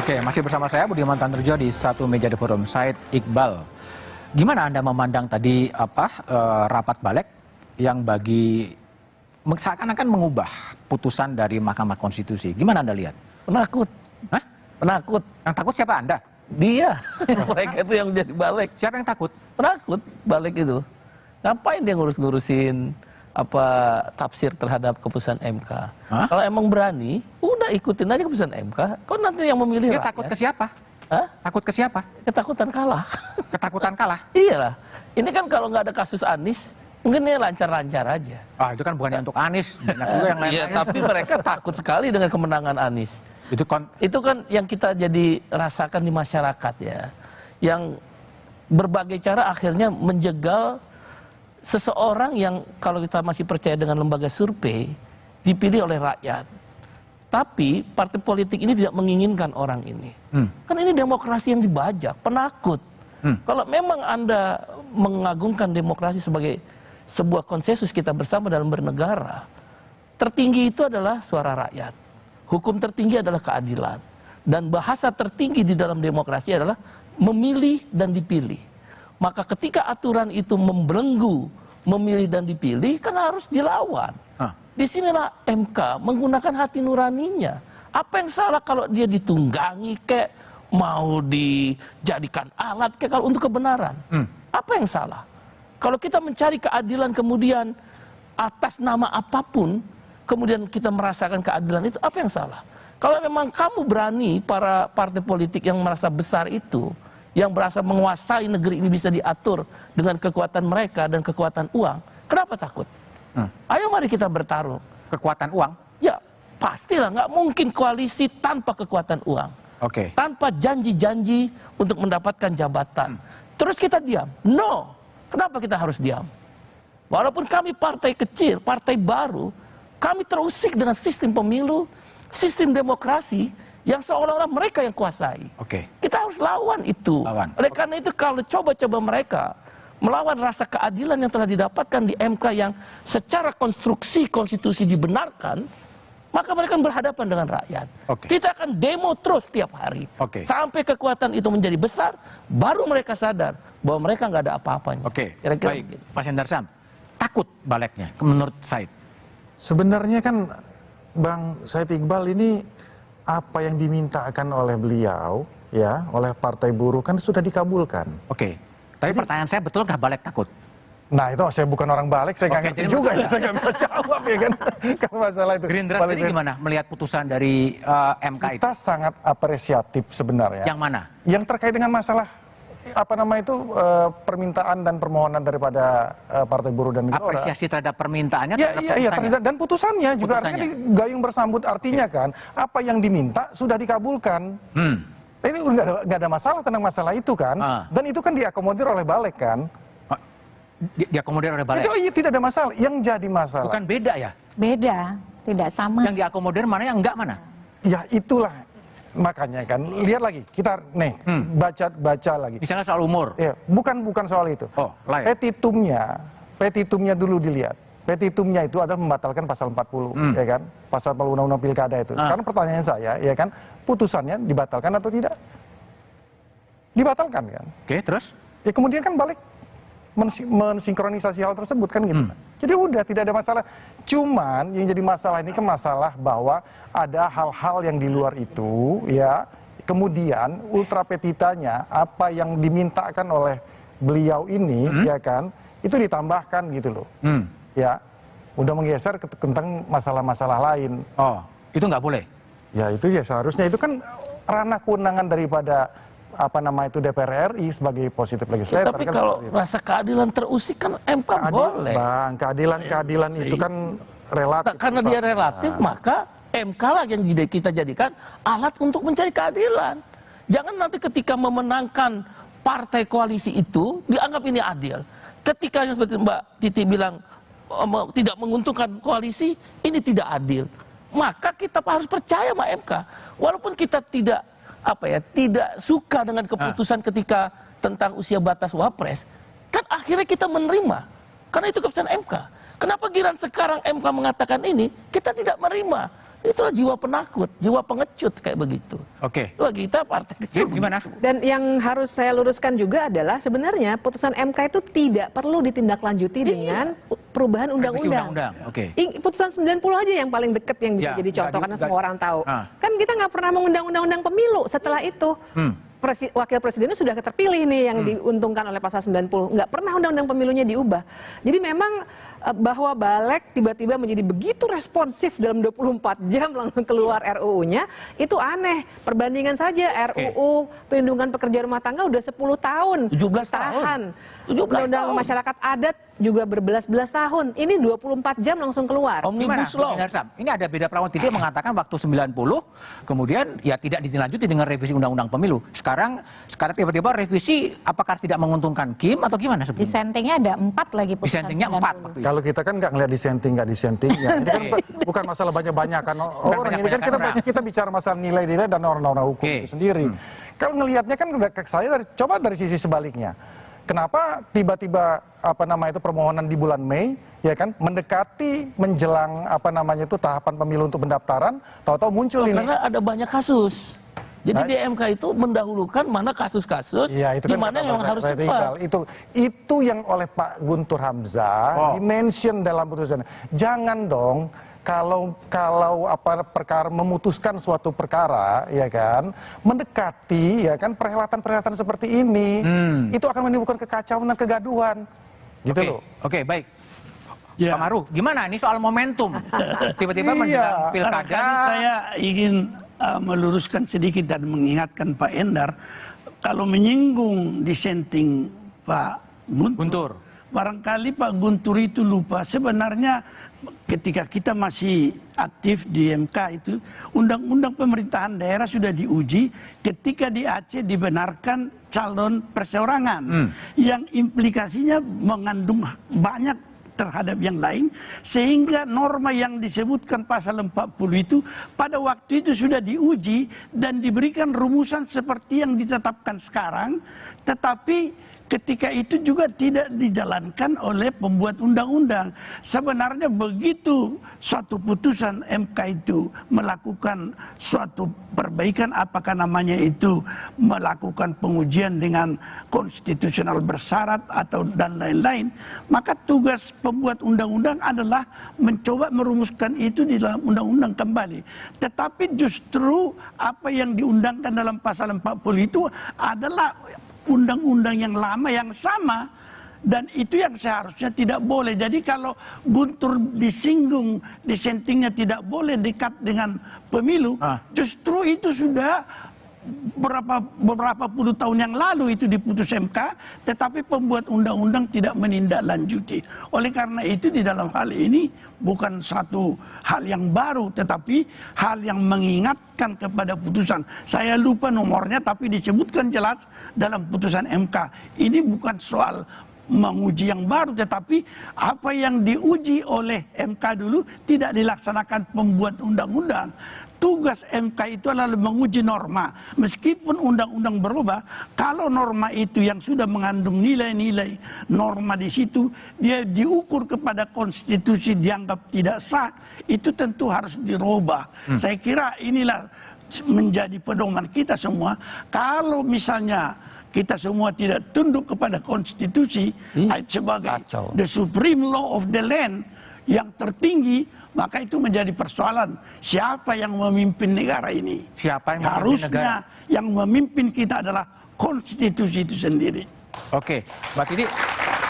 Oke, masih bersama saya Budiman Tanurjo di satu meja The Forum. Said Iqbal, gimana Anda memandang tadi rapat Balik yang bagi seakan-akan mengubah putusan dari Mahkamah Konstitusi? Gimana Anda lihat? Penakut. Hah? Penakut. Yang takut siapa Anda? Dia. Mereka itu yang menjadi Balik. Siapa yang takut? Penakut Balik itu. Ngapain dia ngurus-ngurusin tafsir terhadap keputusan MK? Kalau emang berani, udah ikutin aja keputusan MK. Kok nanti yang memilih dia rakyat. Takut ke siapa? Takut ke siapa? Ketakutan kalah. Ketakutan kalah? Iyalah. Ini kan kalau nggak ada kasus Anies, mungkin ini lancar-lancar aja. Itu kan bukannya untuk Anies, banyak juga yang lain. Iya, tapi mereka takut sekali dengan kemenangan Anies. Itu kan yang kita jadi rasakan di masyarakat ya. Yang berbagai cara akhirnya menjegal seseorang yang kalau kita masih percaya dengan lembaga survei dipilih oleh rakyat. Tapi partai politik ini tidak menginginkan orang ini. Kan ini demokrasi yang dibajak, penakut. Kalau memang Anda mengagungkan demokrasi sebagai sebuah konsensus kita bersama dalam bernegara, tertinggi itu adalah suara rakyat. Hukum tertinggi adalah keadilan. Dan bahasa tertinggi di dalam demokrasi adalah memilih dan dipilih. Maka ketika aturan itu membelenggu memilih dan dipilih, kan harus dilawan. Disinilah MK menggunakan hati nuraninya. Apa yang salah kalau dia ditunggangi kayak mau dijadikan alat kayak kalau untuk kebenaran? Apa yang salah? Kalau kita mencari keadilan kemudian atas nama apapun, kemudian kita merasakan keadilan itu, apa yang salah? Kalau memang kamu berani, para partai politik yang merasa besar itu, yang berasa menguasai negeri ini bisa diatur dengan kekuatan mereka dan kekuatan uang, kenapa takut? Ayo mari kita bertarung. Kekuatan uang? Ya, pastilah nggak mungkin koalisi tanpa kekuatan uang. Tanpa janji-janji untuk mendapatkan jabatan. Terus kita diam? No. Kenapa kita harus diam? Walaupun kami partai kecil, partai baru, kami terusik dengan sistem pemilu, sistem demokrasi yang seolah-olah mereka yang kuasai. Kita harus lawan itu. Oleh karena itu kalau coba-coba mereka melawan rasa keadilan yang telah didapatkan di MK yang secara konstruksi konstitusi dibenarkan, maka mereka berhadapan dengan rakyat. Kita akan demo terus tiap hari. Sampai kekuatan itu menjadi besar, baru mereka sadar bahwa mereka nggak ada apa-apanya. Kira-kira baik. Pak Sendarsam, takut baliknya menurut Said? Sebenarnya kan Bang Said Iqbal ini apa yang dimintakan oleh beliau, ya, oleh Partai Buruh kan sudah dikabulkan. Tapi pertanyaan saya, betul nggak balik takut? Nah itu saya bukan orang balik, saya nggak ngerti juga ya, saya nggak bisa jawab ya kan kalau masalah itu. Gerindra sendiri gimana melihat putusan dari MK itu? Kita sangat apresiatif sebenarnya. Yang mana? Yang terkait dengan masalah permintaan dan permohonan daripada Partai Buruh dan Gelora. Apresiasi terhadap permintaannya, terhadap dan putusannya juga artinya gayung bersambut, artinya kan apa yang diminta sudah dikabulkan. Ini nggak ada masalah tentang masalah itu kan, dan itu kan diakomodir oleh Balik kan. Diakomodir oleh Balik? Itu tidak ada masalah. Yang jadi masalah. Bukan beda ya? Beda, tidak sama. Yang diakomodir mana, yang enggak mana? Ya itulah. Makanya kan, lihat lagi, kita baca lagi. Misalnya soal umur? Ya, bukan soal itu. Petitumnya dulu dilihat. Petitumnya itu adalah membatalkan pasal 40, ya kan? Pasal Undang-Undang Pilkada itu. Sekarang pertanyaan saya, ya kan, putusannya dibatalkan atau tidak? Dibatalkan kan? Terus? Ya kemudian kan Balik mensinkronisasi hal tersebut kan gitu. Jadi udah tidak ada masalah. Cuman yang jadi masalah ini kan masalah bahwa ada hal-hal yang di luar itu, ya. Kemudian ultra petitanya apa yang dimintakan oleh beliau ini, ya kan, itu ditambahkan gitu loh. Ya, udah menggeser tentang masalah-masalah lain. Itu nggak boleh? Ya itu ya seharusnya itu kan ranah kewenangan daripada DPR RI sebagai positif legislator. Tapi kan kalau rasa keadilan terusik kan MK boleh. Bang, keadilan itu kan relatif. Karena dia relatif, maka MK lah yang kita jadikan alat untuk mencari keadilan. Jangan nanti ketika memenangkan partai koalisi itu dianggap ini adil. Ketika seperti Mbak Titi bilang tidak menguntungkan koalisi, ini tidak adil. Maka kita harus percaya sama MK. Walaupun kita tidak suka dengan keputusan ketika tentang usia batas wapres, kan akhirnya kita menerima. Karena itu keputusan MK. Kenapa giran sekarang MK mengatakan ini, kita tidak menerima. Itulah jiwa penakut, jiwa pengecut kayak begitu. Wah, kita partai kecil gimana? Dan yang harus saya luruskan juga adalah sebenarnya putusan MK itu tidak perlu ditindaklanjuti dengan perubahan undang-undang. Putusan 90 aja yang paling deket yang bisa jadi contoh karena semua orang tahu. Kan kita nggak pernah mengundang undang-undang pemilu setelah itu. Wakil presidennya sudah terpilih nih yang diuntungkan oleh pasal 90. Nggak pernah undang-undang pemilunya diubah. Jadi memang bahwa Balik tiba-tiba menjadi begitu responsif dalam 24 jam langsung keluar RUU-nya, itu aneh. Perbandingan saja RUU Perlindungan Pekerja Rumah Tangga udah 10 tahun. 17 tahun. Undang-undang masyarakat adat juga berbelas-belas tahun. Ini 24 jam langsung keluar. Omnibus Law. Ini ada beda perawan titik mengatakan waktu 90, kemudian ya tidak ditindaklanjuti dengan revisi Undang-Undang Pemilu. Sekarang tiba-tiba revisi apakah tidak menguntungkan Kim atau gimana sebetulnya? Dissentingnya ada 4 lagi putusan. Dissentingnya 4. Kalau kita kan nggak ngelihat dissenting nggak dissentingnya. Ini kan bukan masalah banyak-banyak kan orang ini kan kita bicara masalah nilai-nilai dan norma-norma hukum itu sendiri. Kalau ngelihatnya kan saya coba dari sisi sebaliknya. Kenapa tiba-tiba permohonan di bulan Mei, ya kan, mendekati menjelang tahapan pemilu untuk pendaftaran, tahu-tahu muncul ini. Karena ada banyak kasus. Jadi di MK itu mendahulukan mana kasus-kasus di mana yang harus cepat. Itu yang oleh Pak Guntur Hamzah dimention dalam putusan. Jangan dong kalau perkara memutuskan suatu perkara, ya kan, mendekati, ya kan, perhelatan-perhelatan seperti ini, itu akan menimbulkan kekacauan dan kegaduhan, gitu loh. Baik. Pak Maru, gimana ini soal momentum? Tiba-tiba menjelang pilkada. Saya ingin meluruskan sedikit dan mengingatkan Pak Endar kalau menyinggung dissenting Pak Guntur, barangkali Pak Guntur itu lupa sebenarnya ketika kita masih aktif di MK itu, undang-undang pemerintahan daerah sudah diuji ketika di Aceh dibenarkan calon perseorangan yang implikasinya mengandung banyak terhadap yang lain, sehingga norma yang disebutkan pasal 40 itu pada waktu itu sudah diuji dan diberikan rumusan seperti yang ditetapkan sekarang, tetapi ketika itu juga tidak dijalankan oleh pembuat undang-undang. Sebenarnya begitu suatu putusan MK itu melakukan suatu perbaikan, apakah namanya itu melakukan pengujian dengan konstitusional bersyarat atau dan lain-lain, maka tugas pembuat undang-undang adalah mencoba merumuskan itu di dalam undang-undang kembali. Tetapi justru apa yang diundangkan dalam pasal 40 itu adalah undang-undang yang lama yang sama, dan itu yang seharusnya tidak boleh. Jadi kalau Guntur disinggung, dissentingnya tidak boleh dekat dengan pemilu, justru itu sudah beberapa puluh tahun yang lalu itu diputus MK, tetapi pembuat undang-undang tidak menindaklanjuti. Oleh karena itu di dalam hal ini bukan satu hal yang baru, tetapi hal yang mengingatkan kepada putusan. Saya lupa nomornya, tapi disebutkan jelas dalam putusan MK. Ini bukan soal menguji yang baru, tetapi apa yang diuji oleh MK dulu tidak dilaksanakan pembuat undang-undang. Tugas MK itu adalah menguji norma. Meskipun undang-undang berubah, kalau norma itu yang sudah mengandung nilai-nilai norma di situ, dia diukur kepada konstitusi dianggap tidak sah, itu tentu harus dirubah. Saya kira inilah menjadi pedoman kita semua. Kalau misalnya kita semua tidak tunduk kepada konstitusi sebagai the supreme law of the land yang tertinggi, maka itu menjadi persoalan siapa yang memimpin negara ini. Siapa yang harusnya negara? Yang memimpin kita adalah konstitusi itu sendiri. Oke, Mbak Titi.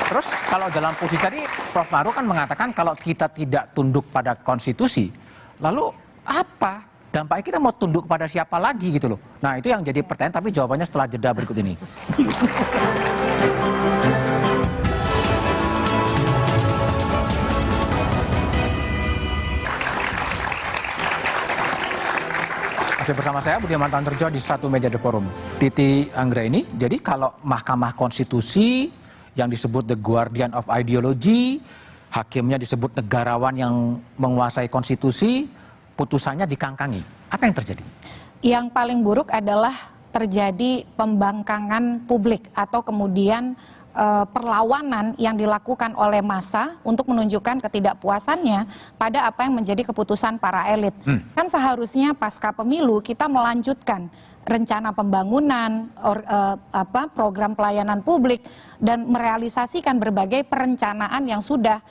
Terus kalau dalam posisi tadi Prof. Maru kan mengatakan kalau kita tidak tunduk pada konstitusi, lalu apa dampaknya, kita mau tunduk pada siapa lagi gitu loh. Nah itu yang jadi pertanyaan, tapi jawabannya setelah jeda berikut ini. Masih bersama saya Budiman Tanterjo di Satu Meja The Forum. Titi Anggraini, jadi kalau Mahkamah Konstitusi yang disebut the guardian of ideology, hakimnya disebut negarawan yang menguasai konstitusi, putusannya dikangkangi. Apa yang terjadi? Yang paling buruk adalah terjadi pembangkangan publik atau kemudian perlawanan yang dilakukan oleh massa untuk menunjukkan ketidakpuasannya pada apa yang menjadi keputusan para elit. Kan seharusnya pasca pemilu kita melanjutkan rencana pembangunan, program pelayanan publik, dan merealisasikan berbagai perencanaan yang sudah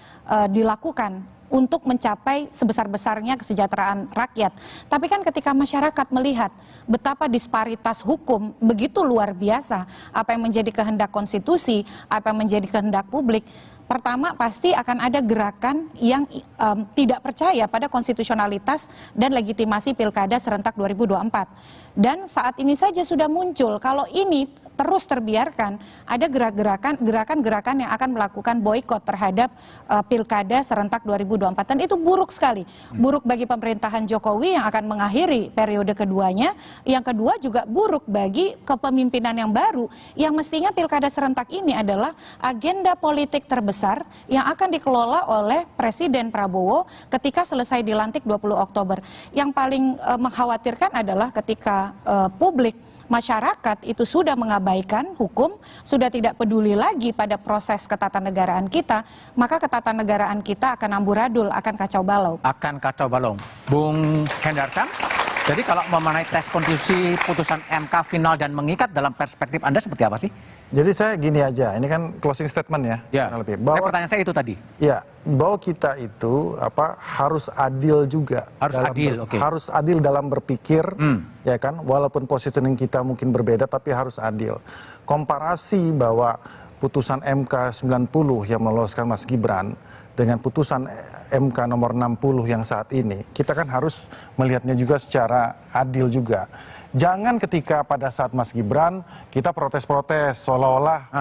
dilakukan untuk mencapai sebesar-besarnya kesejahteraan rakyat. Tapi kan ketika masyarakat melihat betapa disparitas hukum begitu luar biasa, apa yang menjadi kehendak konstitusi, apa yang menjadi kehendak publik, pertama pasti akan ada gerakan yang tidak percaya pada konstitusionalitas dan legitimasi pilkada serentak 2024. Dan saat ini saja sudah muncul, kalau ini terus terbiarkan, ada gerakan-gerakan yang akan melakukan boikot terhadap pilkada serentak 2024. Dan itu buruk sekali. Buruk bagi pemerintahan Jokowi yang akan mengakhiri periode keduanya. Yang kedua juga buruk bagi kepemimpinan yang baru, yang mestinya pilkada serentak ini adalah agenda politik terbesar yang akan dikelola oleh Presiden Prabowo ketika selesai dilantik 20 Oktober. Yang paling mengkhawatirkan adalah ketika publik, masyarakat itu sudah mengabaikan hukum, sudah tidak peduli lagi pada proses ketatanegaraan kita, maka ketatanegaraan kita akan amburadul, akan kacau balau. Akan kacau balau. Bung Hendarsam, jadi kalau memenai tes konstitusi putusan MK final dan mengikat, dalam perspektif Anda seperti apa sih? Jadi saya gini aja, ini kan closing statement ya. Ya. Bahwa pertanyaan saya itu tadi. Ya, bahwa kita itu harus adil juga. Harus adil, oke. Harus adil dalam berpikir, ya kan. Walaupun positioning kita mungkin berbeda, tapi harus adil. Komparasi bahwa putusan MK 90 yang meloloskan Mas Gibran dengan putusan MK nomor 60 yang saat ini, kita kan harus melihatnya juga secara adil juga. Jangan ketika pada saat Mas Gibran kita protes-protes seolah-olah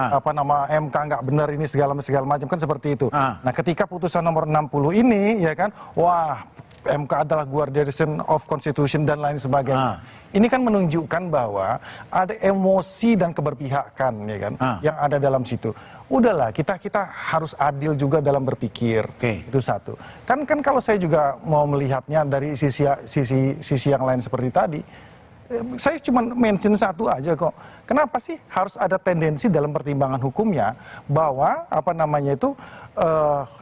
MK nggak benar ini segala macam kan seperti itu. Nah, ketika putusan nomor 60 ini ya kan, wah MK adalah guardian of constitution dan lain sebagainya. Ini kan menunjukkan bahwa ada emosi dan keberpihakan ya kan yang ada dalam situ. Udahlah, kita harus adil juga dalam berpikir. Itu satu. Kan kalau saya juga mau melihatnya dari sisi yang lain seperti tadi. Saya cuma mention satu aja kok. Kenapa sih harus ada tendensi dalam pertimbangan hukumnya bahwa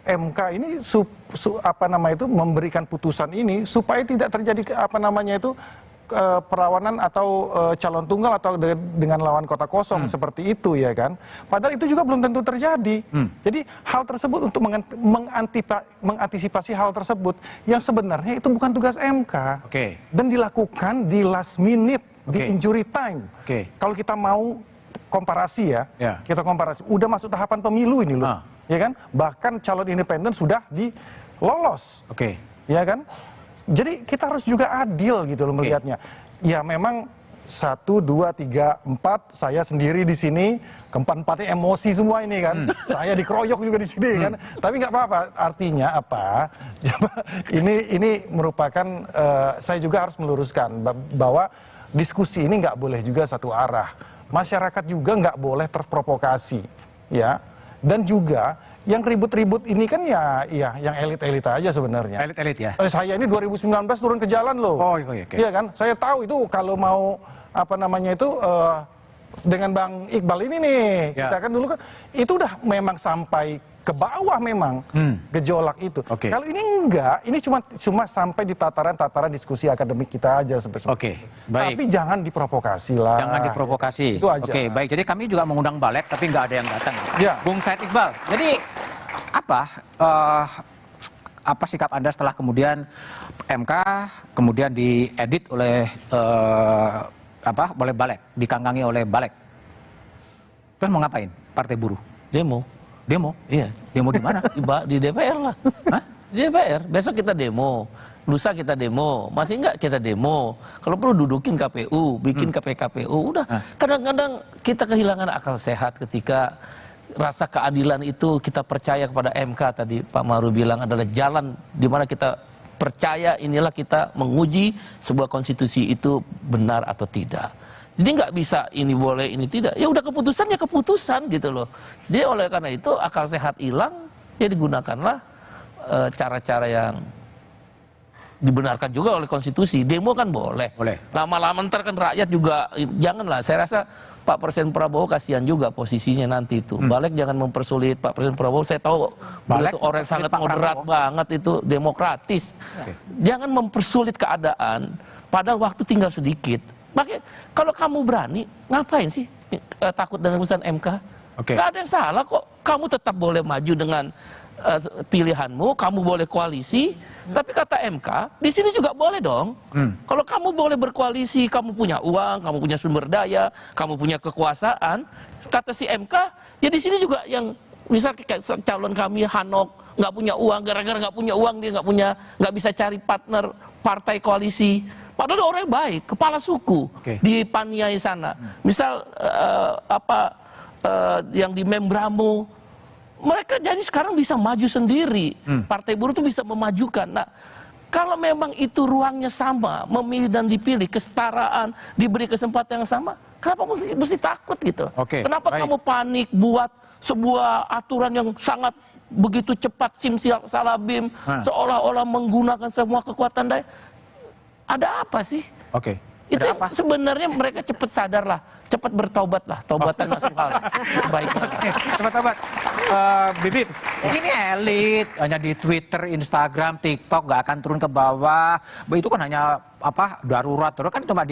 MK ini memberikan putusan ini supaya tidak terjadi perlawanan atau calon tunggal atau dengan lawan kota kosong seperti itu ya kan. Padahal itu juga belum tentu terjadi. Jadi hal tersebut untuk mengantisipasi hal tersebut yang sebenarnya itu bukan tugas MK. Dan dilakukan di last minute, di injury time. Kalau kita mau komparasi kita komparasi. Udah masuk tahapan pemilu ini loh. Ya kan? Bahkan calon independen sudah dilolos. Ya kan? Jadi kita harus juga adil gitu loh melihatnya. Ya memang 1, 2, 3, 4 saya sendiri di sini, keempat-empatnya emosi semua ini kan. Saya dikeroyok juga di sini kan. Tapi nggak apa-apa. Artinya apa? ini merupakan saya juga harus meluruskan bahwa diskusi ini nggak boleh juga satu arah. Masyarakat juga nggak boleh terprovokasi, ya. Dan juga yang ribut-ribut ini kan yang elit-elit aja sebenarnya. Elit-elit ya. Saya ini 2019 turun ke jalan loh. Iya kan? Saya tahu itu kalau mau dengan Bang Iqbal ini nih, kita kan dulu kan itu udah memang sampai ke bawah memang gejolak itu. Kalau ini enggak, ini cuma sampai di tataran diskusi akademik kita aja seperti itu. Baik. Tapi jangan diprovokasi lah. Jangan diprovokasi. Itu aja. Baik. Jadi kami juga mengundang balik, tapi nggak ada yang datang. Bung Said Iqbal. Jadi apa sikap Anda setelah kemudian MK kemudian diedit oleh oleh Balik, dikangkangi oleh Balik? Terus mau ngapain Partai Buruh? Demo. Iya. Demo di mana? Di DPR lah. Di DPR. Besok kita demo. Lusa kita demo. Masih enggak kita demo. Kalau perlu dudukin KPU, bikin KPKPU. Udah. Kadang-kadang kita kehilangan akal sehat ketika rasa keadilan itu kita percaya kepada MK tadi Pak Maru bilang adalah jalan di mana kita percaya inilah kita menguji sebuah konstitusi itu benar atau tidak. Jadi nggak bisa ini boleh ini tidak. Ya udah keputusan ya keputusan gitu loh. Jadi oleh karena itu akal sehat hilang ya digunakanlah cara-cara yang dibenarkan juga oleh konstitusi. Demo kan boleh. Lama-lama ntar kan rakyat juga janganlah. Saya rasa Pak Presiden Prabowo kasihan juga posisinya nanti itu. Balik jangan mempersulit Pak Presiden Prabowo. Saya tahu beliau itu orang sangat moderat banget itu, demokratis. Jangan mempersulit keadaan. Padahal waktu tinggal sedikit. Makanya kalau kamu berani, ngapain sih takut dengan putusan MK? Gak ada yang salah kok. Kamu tetap boleh maju dengan pilihanmu, kamu boleh koalisi, tapi kata MK, di sini juga boleh dong. Kalau kamu boleh berkoalisi, kamu punya uang, kamu punya sumber daya, kamu punya kekuasaan, kata si MK, ya di sini juga yang misal kayak calon kami Hanok nggak punya uang, gara-gara nggak punya uang dia nggak bisa cari partner partai koalisi. Padahal orangnya baik, kepala suku di Paniai sana. Misal yang di Membramo, mereka jadi sekarang bisa maju sendiri. Partai Buruh itu bisa memajukan. Nah, kalau memang itu ruangnya sama, memilih dan dipilih, kesetaraan, diberi kesempatan yang sama, kenapa mesti takut gitu? Kenapa kamu panik buat sebuah aturan yang sangat begitu cepat simsalabim, seolah-olah menggunakan semua kekuatan daya? Ada apa sih? Itu sebenarnya mereka cepat sadar lah, cepat bertobat lah, taubatan nasuha. Baik. Cepat tobat. Bibip, ini elit hanya di Twitter, Instagram, TikTok nggak akan turun ke bawah. Itu kan hanya darurat terus kan cuma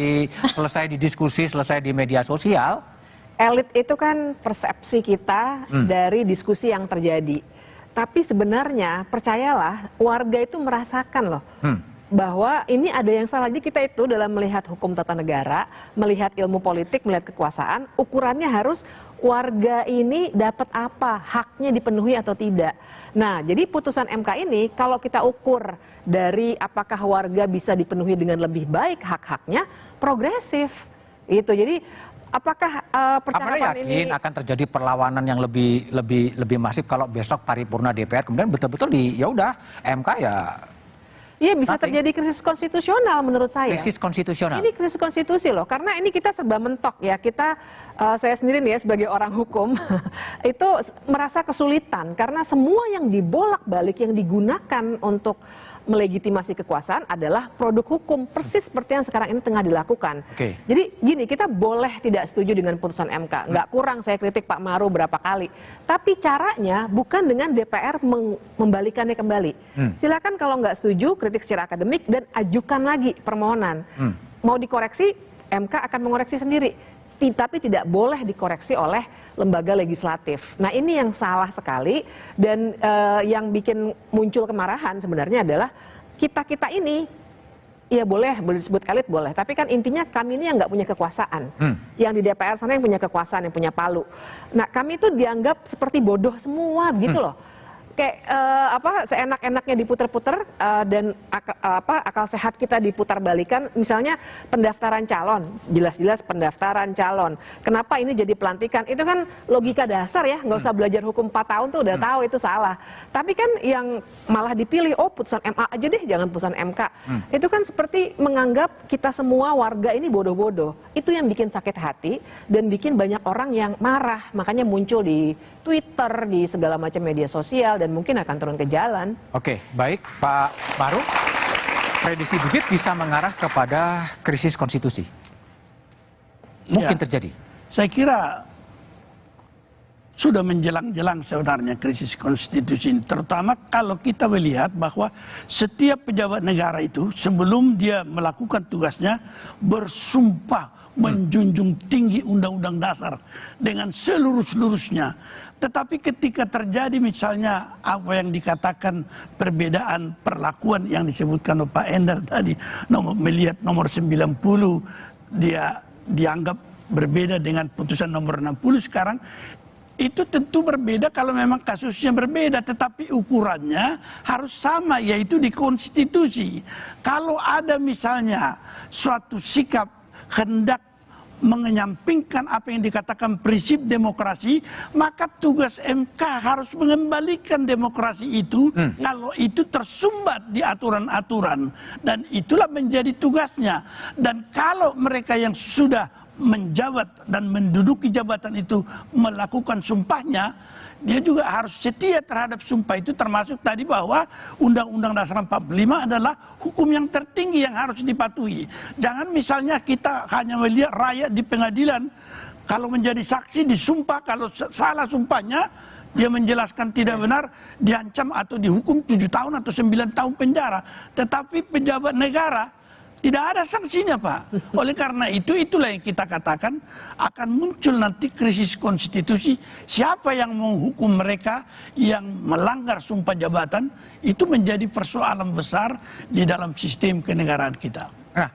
selesai di diskusi, selesai di media sosial. Elit itu kan persepsi kita dari diskusi yang terjadi. Tapi sebenarnya percayalah warga itu merasakan loh. bahwa ini ada yang salah. Jadi kita itu dalam melihat hukum tata negara, melihat ilmu politik, melihat kekuasaan, ukurannya harus warga ini dapat apa, haknya dipenuhi atau tidak. Nah, jadi putusan MK ini kalau kita ukur dari apakah warga bisa dipenuhi dengan lebih baik hak-haknya, progresif. Itu. Jadi apakah percakapan yakin akan terjadi perlawanan yang lebih masif kalau besok paripurna DPR kemudian betul-betul ya udah MK ya? Iya, bisa terjadi krisis konstitusional menurut saya. Krisis konstitusional. Ini krisis konstitusi loh, karena ini kita serba mentok ya. Kita, saya sendiri nih ya sebagai orang hukum itu merasa kesulitan karena semua yang dibolak-balik yang digunakan untuk melegitimasi kekuasaan adalah produk hukum, persis seperti yang sekarang ini tengah dilakukan. Jadi gini, kita boleh tidak setuju dengan putusan MK, nggak kurang saya kritik Pak Maru berapa kali, tapi caranya bukan dengan DPR membalikannya kembali. Silakan kalau nggak setuju, kritik secara akademik dan ajukan lagi permohonan. Mau dikoreksi, MK akan mengoreksi sendiri, tapi tidak boleh dikoreksi oleh lembaga legislatif. Nah, ini yang salah sekali dan yang bikin muncul kemarahan sebenarnya adalah kita ini ya boleh disebut elit boleh, tapi kan intinya kami ini yang nggak punya kekuasaan. Yang di DPR sana yang punya kekuasaan, yang punya palu. Nah, kami itu dianggap seperti bodoh semua begitu loh. Kayak seenak-enaknya diputer-puter dan akal sehat kita diputar balikan. Misalnya pendaftaran calon, jelas-jelas pendaftaran calon. Kenapa ini jadi pelantikan? Itu kan logika dasar ya, nggak usah belajar hukum 4 tahun tuh udah tahu itu salah. Tapi kan yang malah dipilih, putusan MA aja deh, jangan putusan MK. Itu kan seperti menganggap kita semua warga ini bodoh-bodoh. Itu yang bikin sakit hati dan bikin banyak orang yang marah. Makanya muncul di Twitter, di segala macam media sosial, dan mungkin akan turun ke jalan. Oke, baik Pak Maru. Prediksi Bibit bisa mengarah kepada krisis konstitusi. Mungkin terjadi. Saya kira sudah menjelang-jelang sebenarnya krisis konstitusi, terutama kalau kita melihat bahwa setiap pejabat negara itu sebelum dia melakukan tugasnya bersumpah menjunjung tinggi Undang-Undang Dasar dengan seluruh-seluruhnya. Tetapi ketika terjadi misalnya apa yang dikatakan perbedaan perlakuan yang disebutkan oleh Pak Endar tadi, melihat nomor 90 dia dianggap berbeda dengan putusan nomor 60 sekarang, itu tentu berbeda kalau memang kasusnya berbeda, tetapi ukurannya harus sama, yaitu di konstitusi. Kalau ada misalnya suatu sikap hendak menyampingkan apa yang dikatakan prinsip demokrasi, maka tugas MK harus mengembalikan demokrasi itu kalau itu tersumbat di aturan-aturan, dan itulah menjadi tugasnya. Dan kalau mereka yang sudah menjabat dan menduduki jabatan itu melakukan sumpahnya, dia juga harus setia terhadap sumpah itu, termasuk tadi bahwa Undang-Undang Dasar 45 adalah hukum yang tertinggi yang harus dipatuhi. Jangan misalnya kita hanya melihat rakyat di pengadilan, kalau menjadi saksi disumpah, kalau salah sumpahnya, dia menjelaskan tidak benar, diancam atau dihukum 7 tahun atau 9 tahun penjara. Tetapi pejabat negara tidak ada sanksinya, Pak. Oleh karena itu, itulah yang kita katakan akan muncul nanti krisis konstitusi. Siapa yang menghukum mereka yang melanggar sumpah jabatan, itu menjadi persoalan besar di dalam sistem kenegaraan kita. Nah,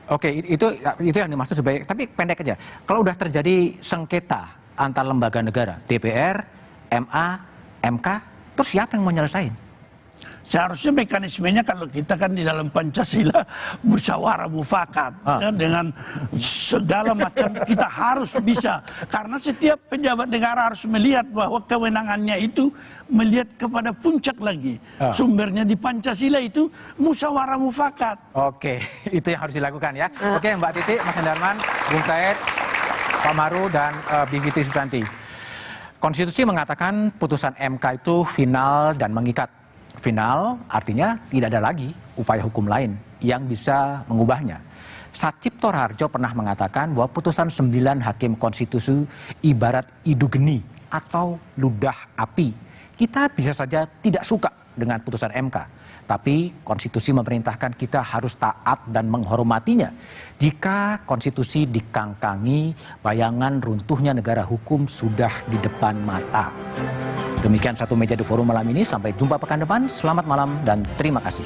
oke, itu yang dimaksud sebagai, tapi pendek aja. Kalau udah terjadi sengketa antar lembaga negara, DPR, MA, MK, terus siapa yang mau nyelesain? Seharusnya mekanismenya kalau kita kan di dalam Pancasila musyawarah mufakat ya, dengan segala macam kita harus bisa, karena setiap pejabat negara harus melihat bahwa kewenangannya itu melihat kepada puncak lagi. Sumbernya di Pancasila itu musyawarah mufakat. Oke, itu yang harus dilakukan ya. Oke, Mbak Titi, Mas Hendarman, Bung Said, Pak Maru, dan Bivitri Susanti. Konstitusi mengatakan putusan MK itu final dan mengikat. Final artinya tidak ada lagi upaya hukum lain yang bisa mengubahnya. Satcipto Harjo pernah mengatakan bahwa putusan 9 hakim konstitusi ibarat idu geni atau ludah api. Kita bisa saja tidak suka dengan putusan MK, tapi konstitusi memerintahkan kita harus taat dan menghormatinya. Jika konstitusi dikangkangi, bayangan runtuhnya negara hukum sudah di depan mata. Demikian Satu Meja di Forum malam ini. Sampai jumpa pekan depan. Selamat malam dan terima kasih.